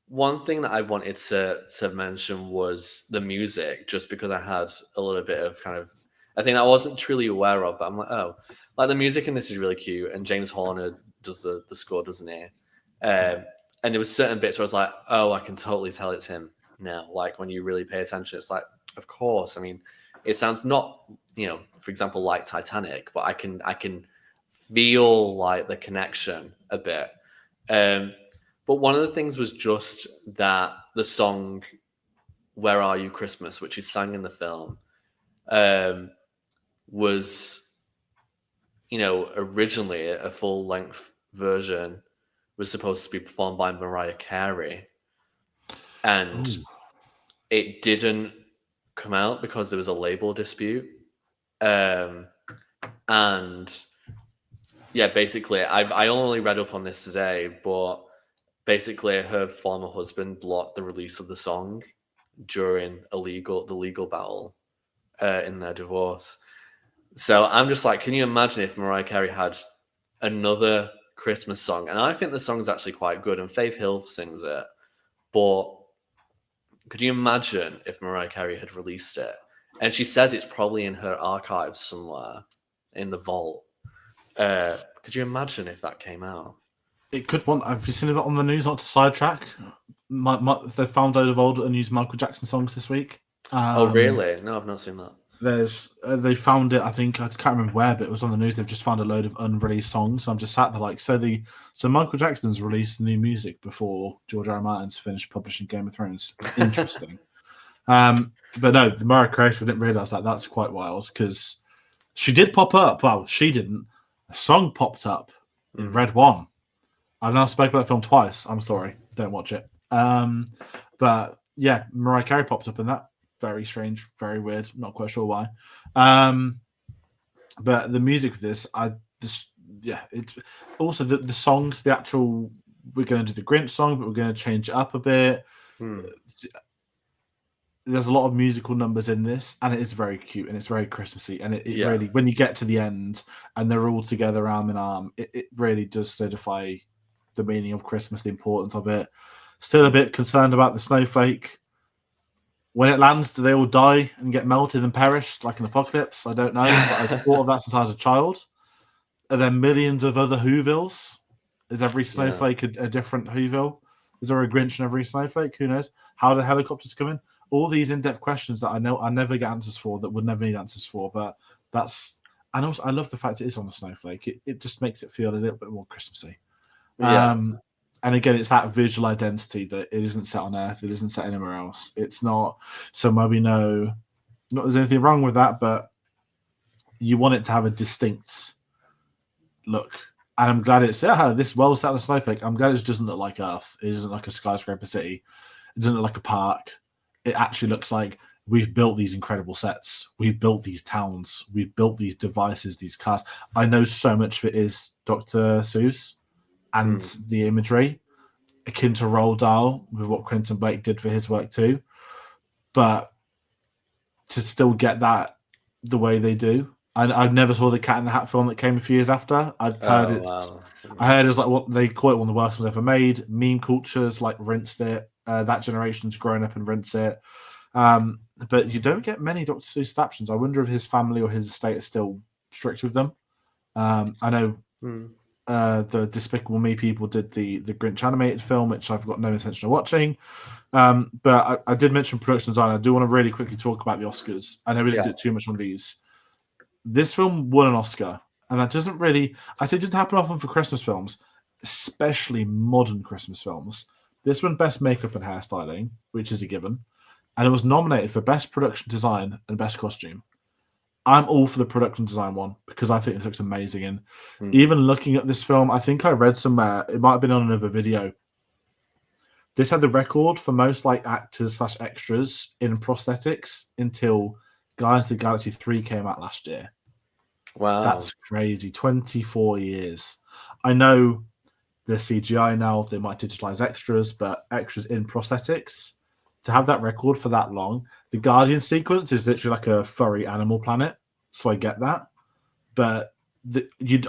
One thing that I wanted to mention was the music, just because I had a little bit of kind of, I think I wasn't truly aware of, but I'm like, oh, like the music in this is really cute, and James Horner does the score, doesn't he? And there was certain bits where I was like, oh, I can totally tell it's him now. Like when you really pay attention, it's like, of course. I mean, it sounds not, for example, like Titanic, but I can feel like the connection a bit. But one of the things was just that the song "Where Are You Christmas," which is sang in the film, was, originally a full length version was supposed to be performed by Mariah Carey, and it didn't come out because there was a label dispute. And yeah, basically, I only read up on this today, but basically her former husband blocked the release of the song during the legal battle in their divorce. So I'm just like, can you imagine if Mariah Carey had another Christmas song? And I think the song is actually quite good, and Faith Hill sings it, but could you imagine if Mariah Carey had released it? And she says it's probably in her archives somewhere in the vault. Could you imagine if that came out? It could want. Have you seen it on the news? Not to sidetrack. They found a load of old unused Michael Jackson songs this week. Oh, really? No, I've not seen that. They found it. I think I can't remember where, but it was on the news. They've just found a load of unreleased songs. So I'm just sat there like, so Michael Jackson's released new music before George R. R. Martin's finished publishing Game of Thrones. Interesting. But no, the Mariah Carey, I didn't realize that. That's quite wild, because she did pop up. Well, she didn't. A song popped up in Red One. I've now spoken about the film twice. I'm sorry, don't watch it. But yeah, Mariah Carey popped up in that. Very strange, very weird. Not quite sure why. But the music of this, it's also the songs. The actual, we're going to do the Grinch song, but we're going to change it up a bit. There's a lot of musical numbers in this, and it is very cute and it's very Christmassy. And it really, when you get to the end and they're all together arm in arm, it really does solidify the meaning of Christmas, the importance of it. Still a bit concerned about the snowflake. When it lands, do they all die and get melted and perish like an apocalypse? I don't know, but I've thought of that since I was a child. Are there millions of other Whovilles? Is every snowflake a different Whoville? Is there a Grinch in every snowflake? Who knows? How do the helicopters come in? All these in-depth questions that I know I never get answers for, that would never need answers for. But and also I love the fact it is on a snowflake. It just makes it feel a little bit more Christmassy. Yeah. And again, it's that visual identity that it isn't set on Earth. It isn't set anywhere else. It's not somewhere we know. Not there's anything wrong with that, but you want it to have a distinct look. And I'm glad it's this well set on a snowflake. I'm glad it doesn't look like Earth. It isn't like a skyscraper city. It doesn't look like a park. It actually looks like we've built these incredible sets, we've built these towns, we've built these devices, these cars. I know so much of it is Dr. Seuss and Mm. the imagery, akin to Roald Dahl with what Quentin Blake did for his work too. But to still get that the way they do, I never saw the Cat in the Hat film that came a few years after. I've heard Oh it's, wow. I heard it was like what they call it, one of the worst ones ever made. Meme cultures like rinsed it. That generation's grown up and rinsed it. But you don't get many Dr. Seuss adaptations. I wonder if his family or his estate is still strict with them. I know Mm. the Despicable Me people did the Grinch animated film, which I've got no intention of watching. But I did mention production design. I do want to really quickly talk about the Oscars. I know we didn't Yeah. do too much on these. This film won an Oscar, and that doesn't really, I say, it doesn't happen often for Christmas films, especially modern Christmas films. This won Best Makeup and Hairstyling, which is a given, and it was nominated for Best Production Design and Best Costume. I'm all for the production design one because I think it looks amazing. And Mm. even looking at this film, I think I read somewhere, it might have been on another video. This had the record for most like actors slash extras in prosthetics until Guardians of the Galaxy 3 came out last year. Wow. That's crazy. 24 years. I know there's CGI now, they might digitalize extras, but extras in prosthetics, to have that record for that long, the Guardian sequence is literally like a furry animal planet. So I get that. But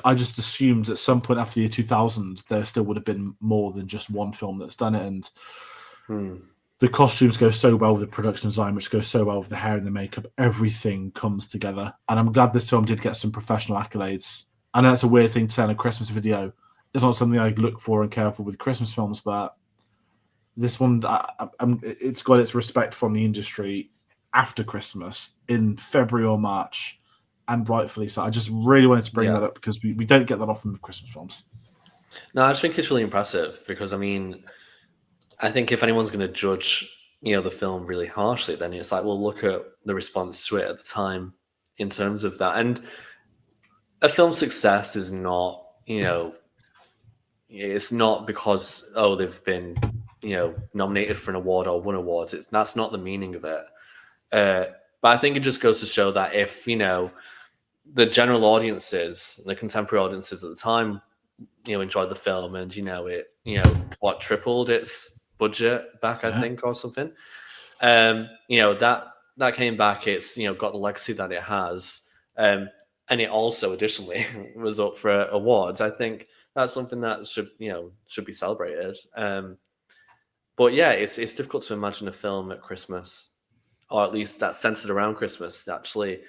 I just assumed at some point after the year 2000, there still would have been more than just one film that's done it. And Mm. the costumes go so well with the production design, which goes so well with the hair and the makeup. Everything comes together. And I'm glad this film did get some professional accolades. I know that's a weird thing to say in a Christmas video. It's not something I look for and care for with Christmas films, but this one, it's got its respect from the industry after Christmas in February or March, and rightfully so. I just really wanted to bring Yeah. that up because we don't get that often with Christmas films. No, I just think it's really impressive because I mean, I think if anyone's going to judge, the film really harshly, then it's like, well, look at the response to it at the time in terms of that. And a film's success is not, it's not because they've been, nominated for an award or won awards. That's not the meaning of it. But I think it just goes to show that if the general audiences, the contemporary audiences at the time, enjoyed the film, and it, tripled its budget back, I Yeah, think, or something. That came back. It's got the legacy that it has, and it also additionally was up for awards. I think that's something that should be celebrated. But yeah, it's difficult to imagine a film at Christmas, or at least that's centered around Christmas, actually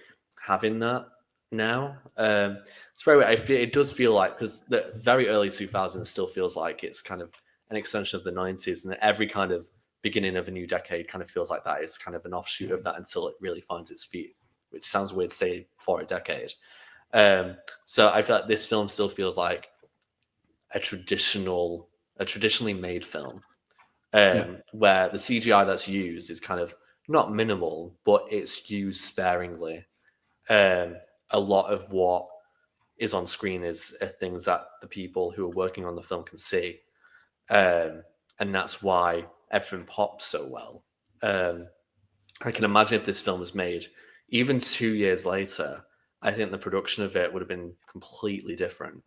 having that now. It's very. I feel it does feel like because the very early 2000s still feels like it's kind of an extension of the 90s, and every kind of beginning of a new decade kind of feels like that. It's kind of an offshoot of that until it really finds its feet, which sounds weird to say for a decade. So I feel like this film still feels like a traditionally made film, yeah, where the CGI that's used is kind of not minimal, but it's used sparingly. Um, a lot of what is on screen is things that the people who are working on the film can see, and that's why everything pops so well. Um, I can imagine if this film was made even 2 years later, I think the production of it would have been completely different.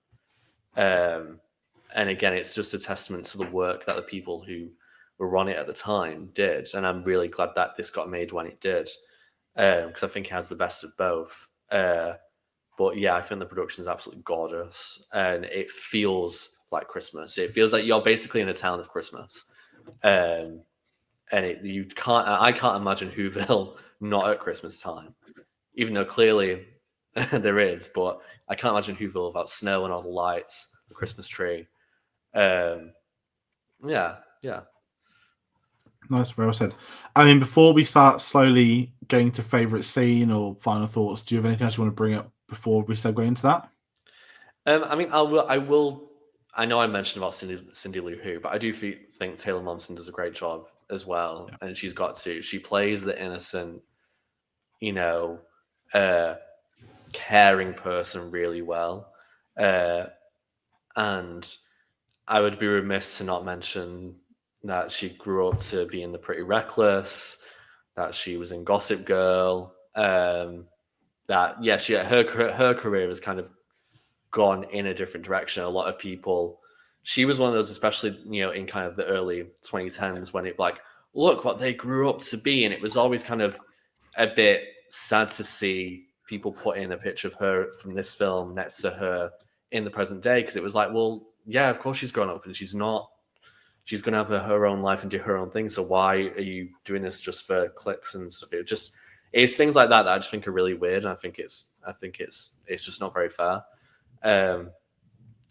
Um, and again, it's just a testament to the work that the people who were on it at the time did. And I'm really glad that this got made when it did, because I think it has the best of both. But yeah, I think the production is absolutely gorgeous, and it feels like Christmas. It feels like you're basically in a town of Christmas, um, and I can't imagine Whoville not at Christmas time, even though clearly there is. But I can't imagine Whoville without snow and all the lights, the Christmas tree. Um, yeah, yeah. nice, well said. I mean, before we start slowly getting to favorite scene or final thoughts, do you have anything else you want to bring up before we segue into that? I mean, I will. I know I mentioned about Cindy Lou Who, but I do think Taylor Momsen does a great job as well, Yeah, and she's got to. She plays the innocent, you know, uh, caring person really well, uh, and I would be remiss to not mention that she grew up to being the pretty reckless. that she was in Gossip Girl. That her career has kind of gone in a different direction. A lot of people, she was one of those, especially in kind of the early 2010s, when it like, look what they grew up to be, and it was always kind of a bit sad to see people put in a picture of her from this film next to her in the present day, because it was like, well, yeah, of course she's grown up and she's going to have her own life and do her own thing, so why are you doing this just for clicks and stuff? It's things like that I just think are really weird, and I think it's just not very fair.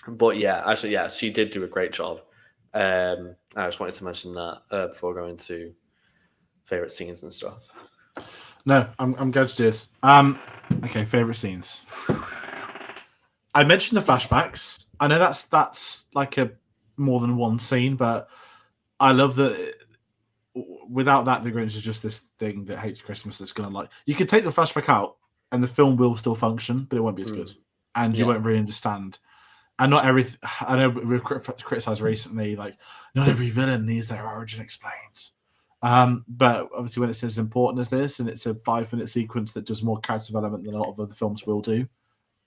But yeah, actually, yeah, she did do a great job. I just wanted to mention that before going to favorite scenes and stuff. No, I'm going to do this. Okay, favorite scenes. I mentioned the flashbacks. I know that's like a more than one scene, but I love that. Without that, the Grinch is just this thing that hates Christmas. That's gonna like, you could take the flashback out, and the film will still function, but it won't be as good, and you won't really understand. And not everything. I know we've criticized recently, like not every villain needs their origin explained. But obviously, when it's as important as this, and it's a 5-minute sequence that does more character development than a lot of other films will do,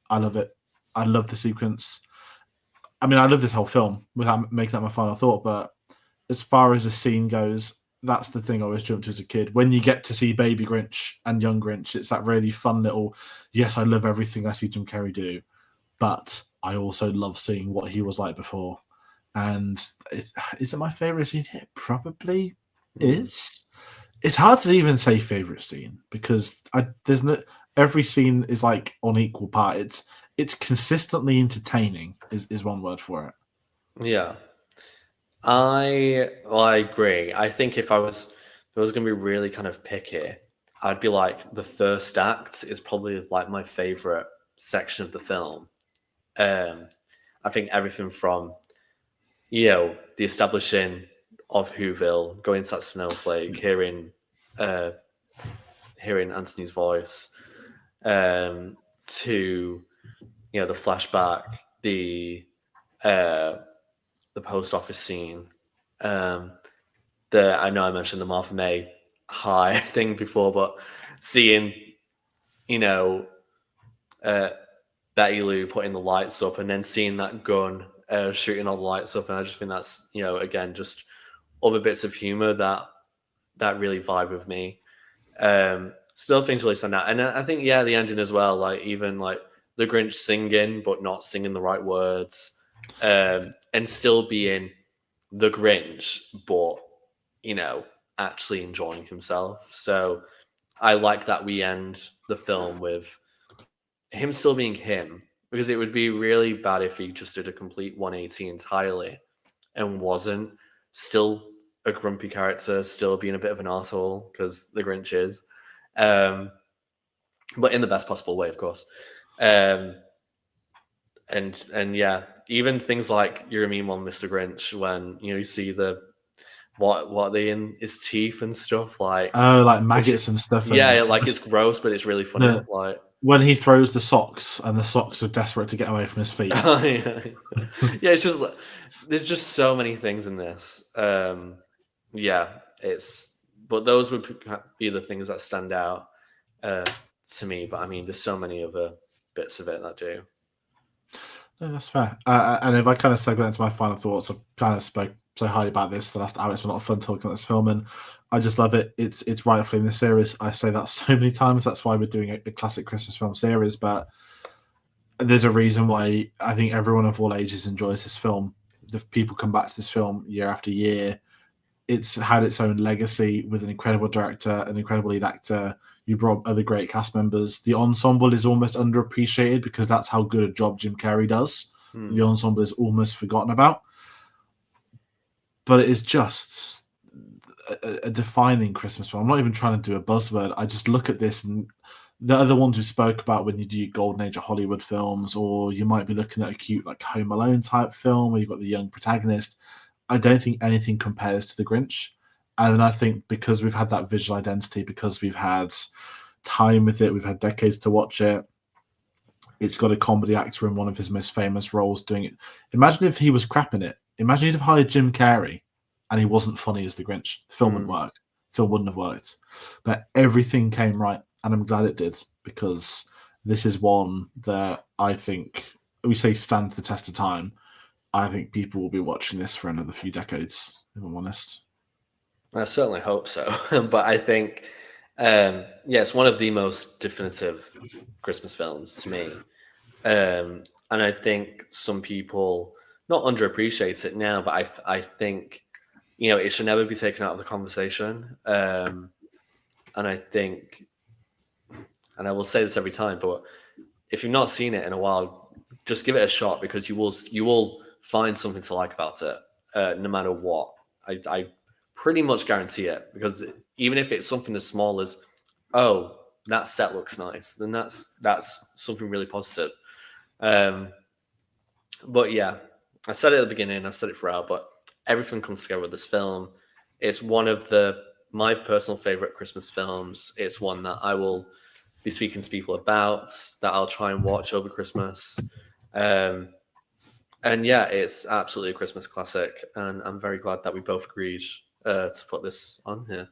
I love it. I love the sequence. I mean, I love this whole film without making that my final thought. But as far as the scene goes, that's the thing I always jumped to as a kid. When you get to see Baby Grinch and Young Grinch, it's that really fun little, yes, I love everything I see Jim Carrey do, but I also love seeing what he was like before. And is it my favourite scene? It probably is. It's hard to even say favourite scene, because there's no, every scene is like on equal part. It's consistently entertaining is one word for it. Yeah. I agree. I think if I was going to be really kind of picky, I'd be like, the first act is probably like my favorite section of the film. I think everything from the establishing of Whoville, going to that snowflake, hearing Anthony's voice, to the flashback, the post office scene. I know I mentioned the Martha May high thing before, but seeing Betty Lou putting the lights up and then seeing that gun shooting all the lights up, and I just think that's again just other bits of humor that really vibe with me. Still things really stand out, and I think the ending as well, like even like the Grinch singing but not singing the right words, and still being the Grinch, but actually enjoying himself. So I like that we end the film with him still being him, because it would be really bad if he just did a complete 180 entirely and wasn't still a grumpy character, still being a bit of an asshole, because the Grinch is, but in the best possible way, of course. And yeah, even things like "You're a Mean One, Mr. Grinch," when you see the what are they in his teeth and stuff, like like maggots and stuff. Yeah, like it's gross, but it's really funny. Like when he throws the socks, and the socks are desperate to get away from his feet. Yeah, it's just there's just so many things in this. But those would be the things that stand out to me. But I mean, there's so many other bits of it that do. No, that's fair. And if I kind of segue into my final thoughts, I kind of spoke so highly about this the last hour. It's been a lot of fun talking about this film, and I just love it. It's rightfully in the series. I say that so many times. That's why we're doing a classic Christmas film series. But there's a reason why I think everyone of all ages enjoys this film. The people come back to this film year after year. It's had its own legacy with an incredible director, an incredible lead actor. You brought other great cast members. The ensemble is almost underappreciated because that's how good a job Jim Carrey does. The ensemble is almost forgotten about. But it is just a defining Christmas film. I'm not even trying to do a buzzword. I just look at this, and the other ones we spoke about when you do your Golden Age of Hollywood films, or you might be looking at a cute like Home Alone type film where you've got the young protagonist. I don't think anything compares to The Grinch. And I think because we've had that visual identity, because we've had time with it, we've had decades to watch it, it's got a comedy actor in one of his most famous roles doing it. Imagine if he was crap in it. Imagine he'd have hired Jim Carrey and he wasn't funny as The Grinch. The film wouldn't work. film wouldn't have worked. But everything came right, and I'm glad it did, because this is one that I think we say stands the test of time. I think people will be watching this for another few decades, if I'm honest. I certainly hope so. But I think, yeah, it's one of the most definitive Christmas films to me. And I think some people not underappreciate it now, but I think, it should never be taken out of the conversation. And I think, and I will say this every time, but if you've not seen it in a while, just give it a shot, because you will find something to like about it, no matter what. I pretty much guarantee it, because even if it's something as small as, oh, that set looks nice, then that's something really positive. But yeah, I said it at the beginning, I've said it throughout, but everything comes together with this film. It's one of my personal favorite Christmas films. It's one that I will be speaking to people about, that I'll try and watch over Christmas. And yeah, it's absolutely a Christmas classic, and I'm very glad that we both agreed to put this on here.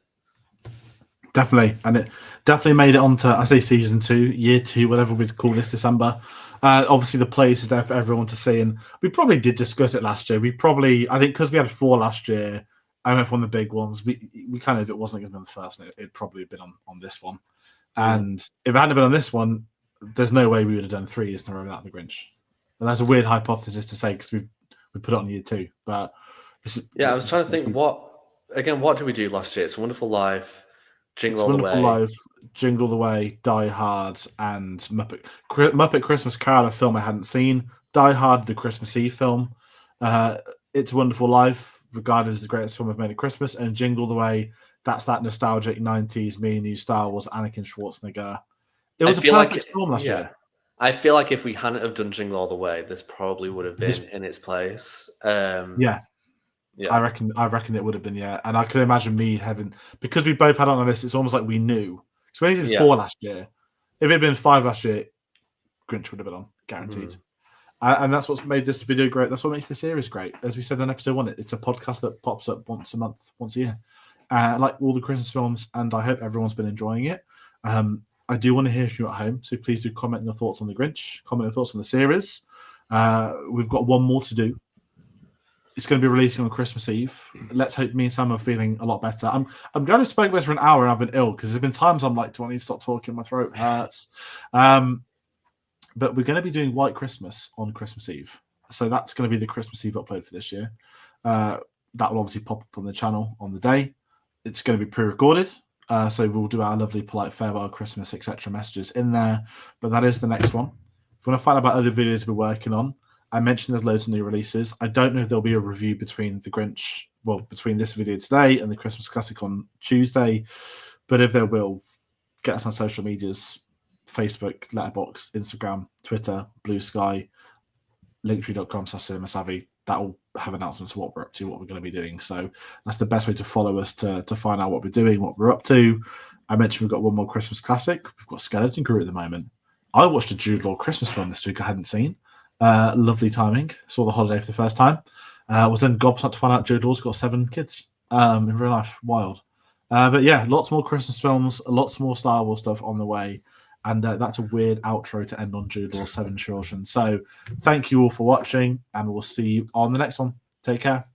Definitely, and it definitely made it onto, I say, season 2, year 2, whatever we'd call this December. Obviously, the place is there for everyone to see, and we probably did discuss it last year. I think, because we had 4 last year, I went for one of the big ones. We kind of, if it wasn't going to be on the first, it'd probably have been on this one. And if it hadn't been on this one, there's no way we would have done 3 years in a row without the Grinch. And that's a weird hypothesis to say, because we put it on year 2. But I was trying to think, what did we do last year? It's a Wonderful Life, Jingle All the Way. Life, Jingle All the Way, Die Hard, and Muppet Christmas Carol, a film I hadn't seen. Die Hard, the Christmas Eve film. It's a Wonderful Life, regarded as the greatest film I've made at Christmas. And Jingle All the Way, that's that nostalgic 90s, me and you, Star Wars, Anakin Schwarzenegger. It was a perfect storm last year. I feel like if we hadn't have done Jingle All the Way, this probably would have been in its place. Yeah. I reckon it would have been, yeah. And I could imagine me having, because we both had on this, it's almost like we knew. So we only did 4 last year. If it had been 5 last year, Grinch would have been on, guaranteed. And that's what's made this video great. That's what makes the series great. As we said in episode 1, it's a podcast that pops up once a month, once a year. Like all the Christmas films, and I hope everyone's been enjoying it. I do want to hear from you at home, so please do comment your thoughts on the Grinch, comment your thoughts on the series. We've got one more to do. It's going to be releasing on Christmas Eve. Let's hope me and Sam are feeling a lot better. I'm going to speak this for an hour, and I've been ill, because there's been times I'm like, do I need to stop talking? My throat hurts. But we're going to be doing White Christmas on Christmas Eve. So that's going to be the Christmas Eve upload for this year. That will obviously pop up on the channel on the day. It's going to be pre-recorded. So we'll do our lovely, polite farewell Christmas, etc. messages in there. But that is the next one. If you want to find out about other videos we're working on, I mentioned there's loads of new releases. I don't know if there'll be a review between this video today and the Christmas Classic on Tuesday. But if there will, get us on social medias: Facebook, Letterboxd, Instagram, Twitter, Blue Sky, linktree.com/cinemasavvy. That will have announcements of what we're up to, what we're going to be doing. So that's the best way to follow us, to find out what we're doing, what we're up to. I mentioned we've got one more Christmas classic. We've got Skeleton Crew at the moment. I watched a Jude Law Christmas film this week I hadn't seen. Lovely timing. Saw The Holiday for the first time. Was then gobsmacked to find out Jude Law's got 7 kids in real life. Wild. But yeah, lots more Christmas films, lots more Star Wars stuff on the way. And that's a weird outro to end on Jude Law's 7 children. So thank you all for watching, and we'll see you on the next one. Take care.